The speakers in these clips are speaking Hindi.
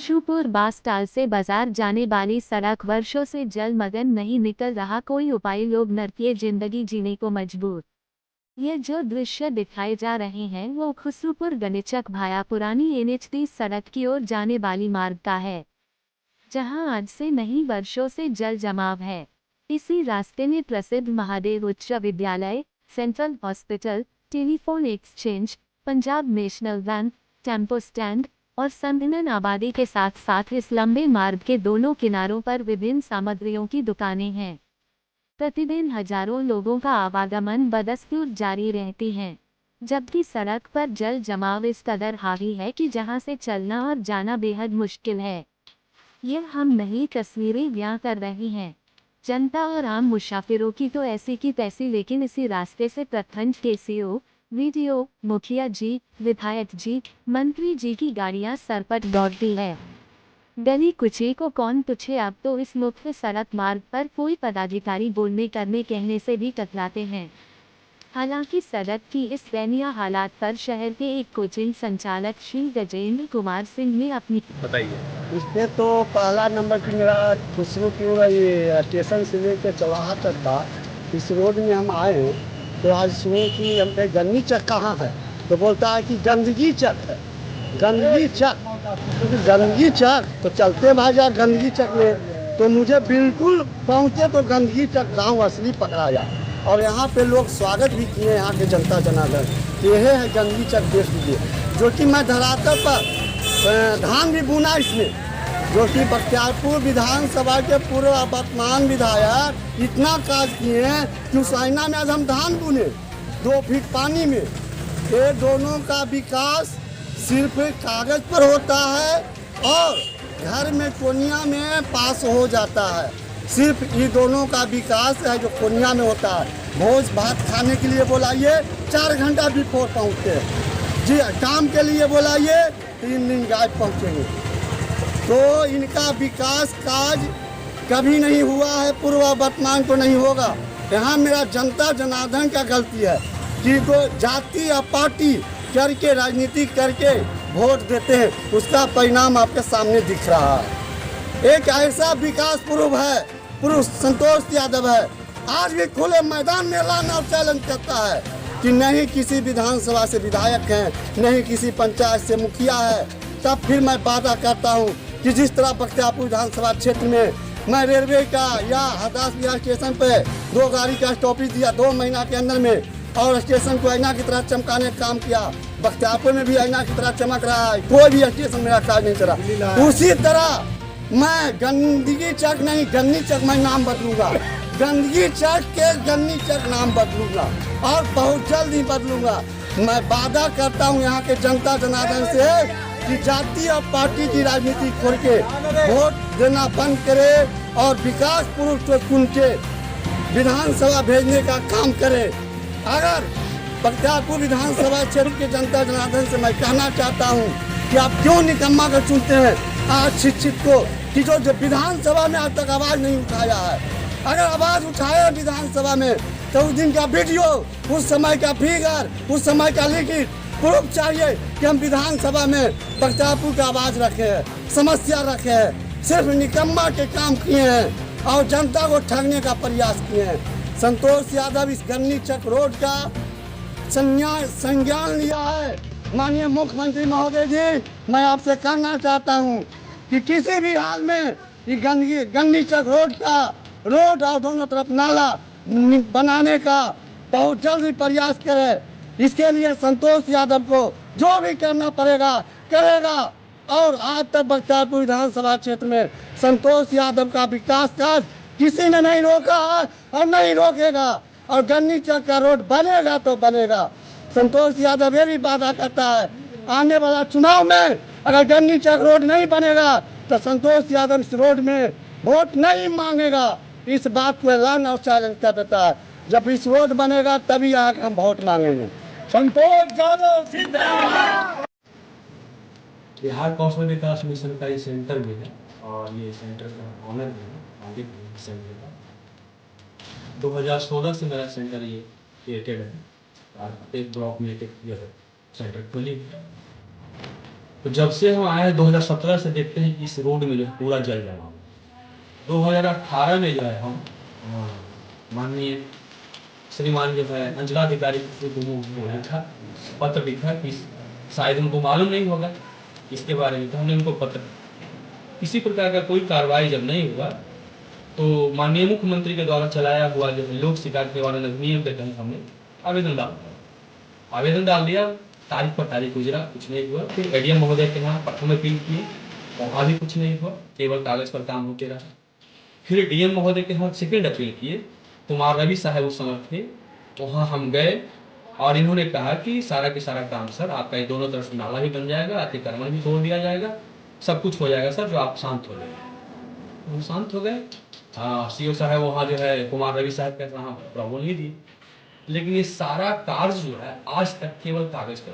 खुशबूपुर बास्टाल से बाजार जाने वाली सड़क वर्षों से जलमग्न नहीं निकल रहा कोई उपाय, लोग नरकीय जिंदगी जीने को मजबूर। ये जो दृश्य दिखाए जा रहे हैं वो खुसरूपुर गणेचक भाया पुरानी NH30 सड़क की ओर जाने वाली मार्ग का है, जहां आज से नहीं वर्षों से जल जमाव है। इसी रास्ते में प्रसिद्ध महादेव उच्च विद्यालय, central hospital, telephone exchange, Punjab national bank, tempo stand और संदिग्ध आबादी के साथ साथ इस लंबे मार्ग के दोनों किनारों पर विभिन्न सामग्रियों की दुकानें हैं। प्रतिदिन हजारों लोगों का आवागमन बदस्तूर जारी रहती है, जबकि सड़क पर जल जमाव इस कदर हावी है कि जहां से चलना और जाना बेहद मुश्किल है। यह हम नई तस्वीरें बयां कर रहे हैं। जनता और आम मुसाफिरों की तो ऐसी की तैसी, लेकिन इसी रास्ते से प्रखंड KCO, VDO, मुखिया जी, विधायक जी, मंत्री जी की गाड़ियां सरपट दौड़ती है। गली कुची को कौन पूछे, अब तो इस मुख्य सड़क मार्ग पर कोई पदाधिकारी बोलने करने कहने से भी टकराते हैं। हालांकि सड़क की इस दयनीय हालात पर शहर के एक कोचिंग संचालक श्री गजेंद्र कुमार सिंह ने अपनी बताइए। इसमें तो पहला नंबर की मेरा खुसरूपुर ये स्टेशन से लेकर चौराहा तक था। इस रोड में हम आए हैं तो आज सुने कि हम पे गंदगी चक कहाँ है, तो बोलता है कि गंदगी चक है। गंदगी चक तो गंदगी चक तो चलते हैं भाई यार गंदगी चक में, तो मुझे बिल्कुल पहुँचे तो गंदगी चक गाँव असली पकड़ाया और यहाँ पे लोग स्वागत भी किए यहाँ के जनता जनार्दन। यह है गंदगी चक, देख लीजिए, जो कि मैं धरातल पर धान भी बुना इसमें, जो कि बख्तियारपुर विधानसभा के पूर्व वर्तमान विधायक इतना काज किए हैं कि उस आईना में आज हम धान बुने 2 फीट पानी में। ये दोनों का विकास सिर्फ कागज पर होता है और घर में कोनिया में पास हो जाता है। सिर्फ ये दोनों का विकास है जो कोनिया में होता है। भोज भात खाने के लिए बोलाइए 4 घंटा बिफोर पहुँचते हैं जी, काम के लिए बोलाइए 3 दिन गायब पहुँचेंगे। तो इनका विकास काज कभी नहीं हुआ है, पूर्व वर्तमान को नहीं होगा। यहाँ मेरा जनता जनार्दन का गलती है कि जो जाति या पार्टी करके राजनीति करके वोट देते हैं, उसका परिणाम आपके सामने दिख रहा है। एक ऐसा विकास पूर्व है, पूर्व संतोष यादव है, आज भी खुले मैदान में ऐलान और चैलेंज करता है कि नहीं किसी विधानसभा से विधायक हैं, नहीं किसी पंचायत से मुखिया है। तब फिर मैं वादा करता हूं कि जिस तरह बख्तियारपुर विधानसभा क्षेत्र में मैं रेलवे का या हरदास बिहार स्टेशन पे 2 गाड़ी का स्टॉपेज दिया 2 महीना के अंदर में, और स्टेशन को आईना की तरह चमकाने का काम किया। बख्तियारपुर में भी आईना की तरह चमक रहा है, कोई भी स्टेशन मेरा काज नहीं चला। उसी तरह मैं गंदगी चक नहीं, गन्नी चक मैं नाम बदलूंगा, गंदगी चक के गन्नी चक नाम बदलूंगा और बहुत जल्द ही बदलूंगा। मैं वादा करता हूं यहाँ के जनता जनार्दन से कि जाति और पार्टी की राजनीति छोड़ के वोट देना बंद करे और विकास पुरुष को चुन के विधानसभा भेजने का काम करे। अगर बख्तियारपुर विधानसभा क्षेत्र के जनता जनार्दन से मैं कहना चाहता हूँ कि आप क्यों निकम्मा कर चुनते हैं आज शिक्षित को, कि जो विधानसभा में आज तक आवाज़ नहीं उठाया है। अगर आवाज़ उठाया विधानसभा में तो उस दिन का वीडियो, उस समय का फिगर, उस समय का लिखित प्रूफ चाहिए कि हम विधानसभा में बख्तियारपुर का आवाज़ रखे हैं, समस्या रखे हैं। सिर्फ निकम्मा के काम किए हैं और जनता को ठगने का प्रयास किए हैं। संतोष यादव इस गन्नी चक रोड का संज्ञान लिया है। माननीय मुख्यमंत्री महोदय जी, मैं आपसे कहना चाहता हूँ कि किसी भी हाल में ये गन्नी चक रोड और दोनों तरफ नाला बनाने का बहुत जल्द ही प्रयास करें। इसके लिए संतोष यादव को जो भी करना पड़ेगा करेगा। और आज तक बख्तियारपुर विधानसभा क्षेत्र में संतोष यादव का विकास कार्य किसी ने नहीं रोका है और नहीं रोकेगा, और गन्नी चक का रोड बनेगा तो बनेगा। संतोष यादव ये भी वादा करता है आने वाला चुनाव में अगर गन्नी चक रोड नहीं बनेगा तो संतोष यादव इस रोड में वोट नहीं मांगेगा। इस बात को ऐलान और चैलेंज कर देता है, जब इस रोड बनेगा तभी आके हम वोट मांगेंगे। संतोष यादव जिंदाबाद। बिहार कौशल विकास मिशन का ये सेंटर भी है और ये सेंटर का ऑनर भी है आगे सेंटर का। 2016 से मेरा सेंटर ये क्रिएटेड है और एक ब्लॉक में एक सेंटर खुली है। तो जब से हम आए हैं 2017 से देखते हैं कि इस रोड में जो है पूरा जल जमा हुआ है। 2018 में जो है हम माननीय श्रीमान जो है अंचलाधिकारी को लिखा, पत्र लिखा कि शायद उनको मालूम नहीं होगा इसके बारे में, तो हमने उनको पत्र, किसी प्रकार का कोई कार्रवाई जब नहीं हुआ तो माननीय मुख्यमंत्री के द्वारा चलाया हुआ जो है लोक शिकायत निवारण अधिनियम के तहत हमने आवेदन डाल दिया। तारीख पर तारीख गुजरा, कुछ नहीं हुआ। फिर एडीएम महोदय के यहाँ प्रथम अपील किए, वहाँ भी कुछ नहीं हुआ, केवल कागज पर काम होते रहा। फिर डीएम महोदय के यहाँ सेकेंड अपील किए, कुमार रवि साहब उस समय थे, वहाँ हम गए और इन्होंने कहा कि सारा के सारा काम सर आपका ये दोनों तरफ से नाला भी बन जाएगा, अतिक्रमण भी तोड़ दिया जाएगा, सब कुछ हो जाएगा सर, जो आप शांत हो जाए। वो शांत हो गए। हाँ, सीओ साहब वहाँ जो है कुमार रवि साहब के वहाँ प्रॉब्लम नहीं दी, लेकिन ये सारा कार्य जो है आज तक केवल कागज पर,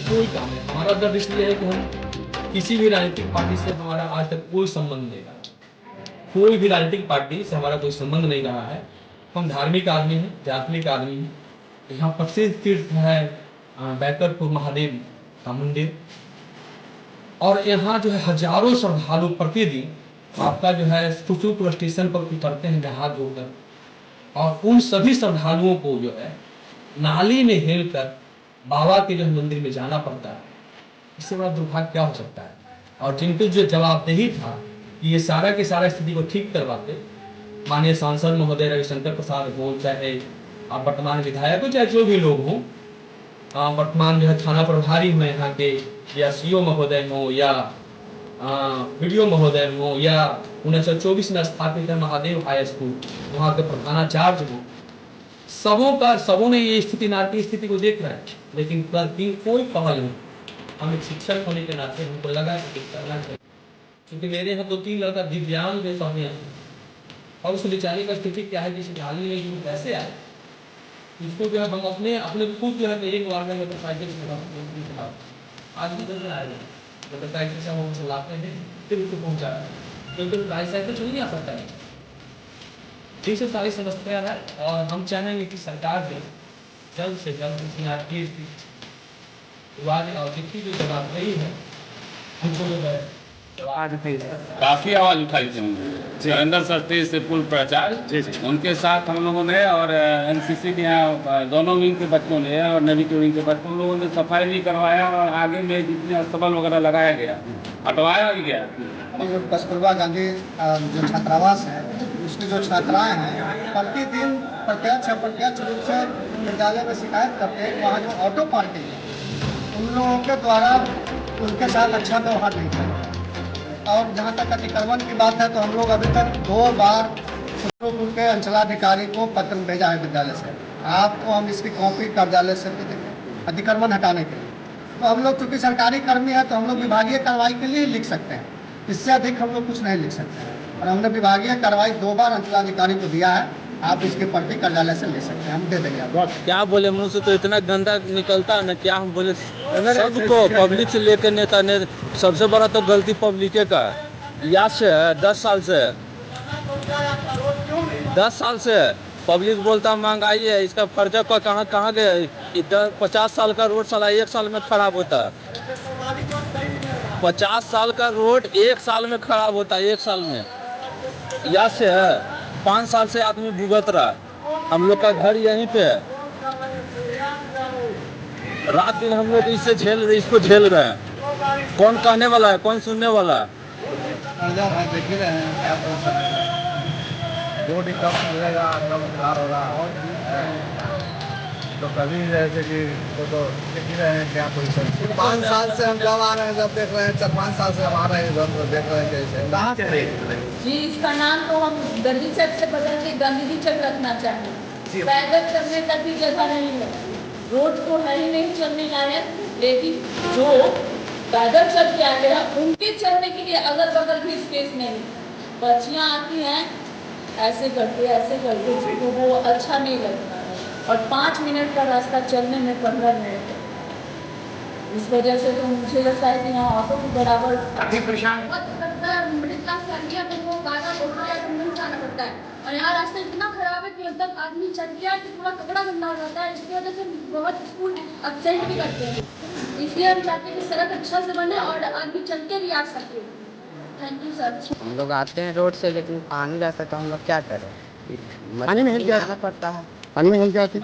कोई काम नहीं। हमारा दर्द इसलिए है कि हम किसी भी राजनीतिक पार्टी से हमारा आज तक कोई संबंध नहीं रहा, कोई भी राजनीतिक पार्टी से हमारा कोई संबंध नहीं रहा है। हम धार्मिक आदमी हैं, आध्यात्मिक आदमी हैं। यहाँ प्रसिद्ध तीर्थ है बैकरपुर महादेव का मंदिर, और यहाँ जो है हजारों श्रद्धालु प्रतिदिन आपका जो है सुचुपुर स्टेशन पर उतरते हैं नहा धोकर, और उन सभी श्रद्धालुओं को जो है नाली में हेल कर बाबा के जो मंदिर में जाना पड़ता है। इससे बड़ा दुर्भाग्य क्या हो सकता है। और जिनके जो जवाबदेही था कि ये सारा के सारा स्थिति को ठीक करवाते, माननीय सांसद महोदय रविशंकर प्रसाद हो, चाहे आप वर्तमान विधायक हो, चाहे जो भी लोग हों, वर्तमान जो है थाना प्रभारी हुए यहाँ के, या सीओ महोदय हो, या वीडियो महोदय हो, या 1924 में स्थापित है महादेव हाई स्कूल, वहाँ के प्रधानाचार्य हो, सबों ने ये स्थिति नाट्य स्थिति को देख रहा है, लेकिन कोई पहल नहीं। हम एक शिक्षक होने के नाते हमको लगा कि करना चाहिए, क्योंकि मेरे यहाँ 2-3 लड़का दिव्यांग है स्वामी, और उस बेचारे का स्थिति क्या है, जिसे ढालने में जो पैसे आए इसको जो है हम अपने खुद जो है एक बार में मोटरसाइकिल से आज भी चल रहा है, मोटरसाइकिल से हम उसे लाते हैं फिर उसको पहुँचा, क्योंकि बाईसाइकिल चल नहीं आ सकता है। ठीक से सारी समस्या है, और हम चाहेंगे कि सरकार भी जल्द से जल्द और जितनी जो जवाबदेही है हमको जो है काफी आवाज उठाई थी हमने। नरेंद्र सर से पूर्व प्राचार्य, उनके साथ हम लोगों ने और एनसीसी के यहाँ दोनों विंग के बच्चों ने और नेवी के विंग के बच्चों लोगों ने सफाई भी करवाया, और आगे में जितने अस्तबल वगैरह लगाया गया हटवाया भी गया। कस्तूरबा गांधी जो छात्रावास है, उसकी जो छात्राएं हैं प्रतिदिन प्रत्यक्ष रूप से विद्यालय में शिकायत करते हैं, वहाँ जो ऑटो पार्टी है उन लोगों के द्वारा उनके साथ अच्छा व्यवहार नहीं किया। और जहाँ तक अतिक्रमण की बात है, तो हम लोग अभी तक 2 बार सुप्रीमपुर के अंचलाधिकारी को पत्र भेजा है विद्यालय से, आपको हम इसकी कॉपी कार्यालय से भी देंगे अतिक्रमण हटाने के लिए। तो हम लोग चूँकि सरकारी कर्मी है, तो हम लोग विभागीय कार्रवाई के लिए लिख सकते हैं, इससे अधिक हम लोग कुछ नहीं लिख सकते हैं। और हमने विभागीय कार्रवाई 2 बार अंचलाधिकारी को दिया है, आप इसकी प्रति कार्यालय से ले सकते हैं, हम दे देंगे आपको। क्या बोले, मुंह से तो इतना गंदा निकलता है ना, क्या हम बोले। सबको पब्लिक से लेकर नेता ने, सबसे बड़ा तो गलती पब्लिक का है। याद से 10 साल से पब्लिक बोलता महंगाई है, इसका खर्चा को कहाँ गया। इधर 50 साल का रोड साला 1 साल में खराब होता है। 50 साल का रोड 1 साल में खराब होता है, 1 साल में। याद से है 5 साल से आदमी भुगत रहा। हम लोग का घर यहीं पे है, रात दिन हम लोग इसको झेल रहे हैं। कौन कहने वाला है, कौन सुनने वाला है। देख ही रहे हैं क्या रोड कब मिलेगा, कब उधार होगा, तो कभी जैसे कि तो देख ही रहे हैं क्या कोई 5 साल से हम जब आ रहे हैं, जब देख रहे हैं 4-5 साल से हम आ रहे हैं इधर, तो देख रहे हैं कैसे कहाँ से जी। इसका नाम तो हम गांधी चौक से बदल के गांधी चौक रखना चाहें। पैदल चलने तक भी जगह नहीं है, रोड तो है ही नहीं चलने लायक, लेकिन जो पैदल चल के आए हैं उनके चलने के लिए अगल बगल भी स्पेस नहीं। बच्चियाँ आती हैं ऐसे करते तो वो अच्छा नहीं लगता है, और 5 मिनट का रास्ता चलने में 15 मिनट है। इस वजह से तो मुझे लगता है कि यहाँ ऑटो भी बराबर मिडिल क्लास फैमिलियाँ को गाना जाना पड़ता है, और यहाँ रास्ता इतना खराब है कि मतलब आदमी चल गया कि पूरा कपड़ा गंदा हो जाता है। इसकी वजह से बहुत स्कूल अपसेंट भी करते हैं। इसलिए हम चाहते हैं कि सड़क अच्छा से बने और आदमी चल के भी आ सके। Thank you sir. हम लोग आते हैं रोड से, लेकिन पानी रहता है तो हम लोग क्या करें? पानी में हिल गया जाना पड़ता है। पानी में हिल जाती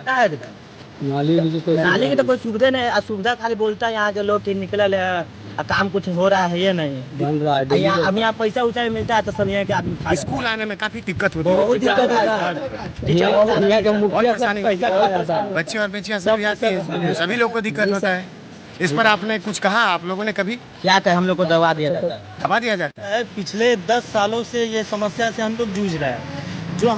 नाली नाली की तो कोई सुविधा नहीं, असुविधा खाली बोलता है यहाँ के लोग कि निकल है, काम कुछ हो रहा है ये नहीं बन रहा है। हम यहाँ पैसा उसा मिलता है तो सब यहाँ के आदमी स्कूल आने में काफी दिक्कत होती है। बहुत दिक्कत है। बच्चे और बच्चियां सब आती हैं, सभी लोग को दिक्कत होता है। इस पर आपने कुछ कहा, आप लोगों ने कभी क्या कहे, हम लोग को दबा दिया जाता है। दबा दिया जाता है? पिछले 10 सालों से ये समस्या से हम लोग जूझ रहे हैं। जो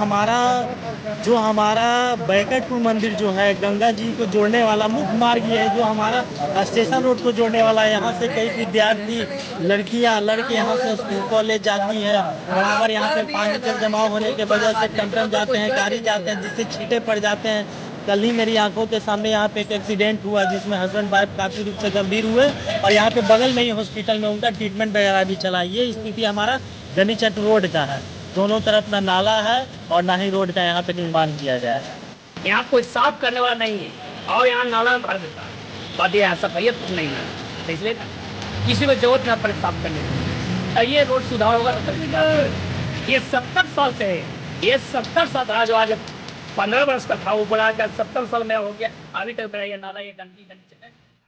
हमारा बैकटपुर मंदिर जो है, गंगा जी को जोड़ने वाला मुख्य मार्ग ये है, जो हमारा स्टेशन रोड को जोड़ने वाला है। यहाँ से कई विद्यार्थी लड़कियाँ लड़के यहाँ से स्कूल कॉलेज जाती हैं। बराबर यहाँ पे पानी जल जमाव होने की वजह से टमटम जाते हैं, गाड़ी जाते हैं, जिससे छींटे पड़ जाते हैं। कल ही मेरी आंखों के सामने यहाँ पे एक एक्सीडेंट हुआ जिसमें हस्बैंड वाइफ काफ़ी रूप से गंभीर हुए और यहाँ पे बगल में ही हॉस्पिटल में उनका ट्रीटमेंट वगैरह भी चला। ये स्थिति हमारा गनीचक रोड का है। दोनों तरफ ना नाला है और ना ही रोड का यहाँ पे निर्माण किया गया है। यहाँ कोई साफ करने वाला नहीं है और यहाँ नाला भर देता है, बात यहाँ सफाइयत कुछ नहीं है, तो इसलिए किसी को जरूरत ना पड़े साफ करने की। ये रोड सुधार होगा तो ये 70 साल से है, ये 70 साल था, जो आज 15 वर्ष का था वो बढ़ा कर 70 साल में हो गया। अभी तक मेरा ये नाला ये गंदी